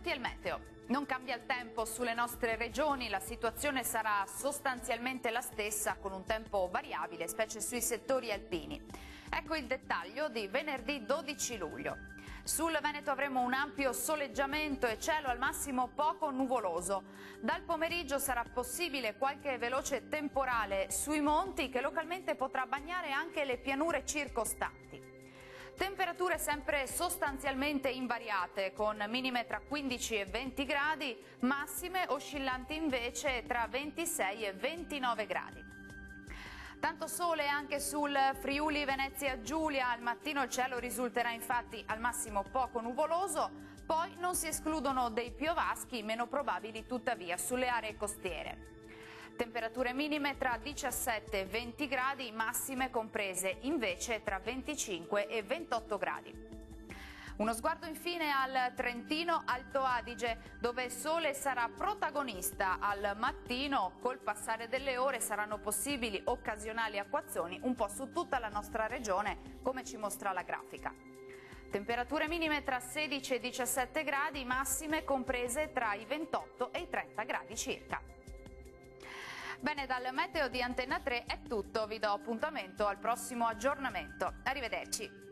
Benvenuti al Meteo. Non cambia il tempo sulle nostre regioni, la situazione sarà sostanzialmente la stessa con un tempo variabile, specie sui settori alpini. Ecco il dettaglio di venerdì 12 luglio. Sul Veneto avremo un ampio soleggiamento e cielo al massimo poco nuvoloso. Dal pomeriggio sarà possibile qualche veloce temporale sui monti che localmente potrà bagnare anche le pianure circostanti. Temperature sempre sostanzialmente invariate, con minime tra 15 e 20 gradi, massime oscillanti invece tra 26 e 29 gradi. Tanto sole anche sul Friuli Venezia Giulia, al mattino il cielo risulterà infatti al massimo poco nuvoloso, poi non si escludono dei piovaschi meno probabili tuttavia sulle aree costiere. Temperature minime tra 17 e 20 gradi, massime comprese invece tra 25 e 28 gradi. Uno sguardo infine al Trentino Alto Adige, dove sole sarà protagonista al mattino. Col passare delle ore saranno possibili occasionali acquazzoni un po' su tutta la nostra regione, come ci mostra la grafica. Temperature minime tra 16 e 17 gradi, massime comprese tra i 28 e i 30 gradi circa. Bene, dal Meteo di Antenna 3 è tutto, vi do appuntamento al prossimo aggiornamento. Arrivederci.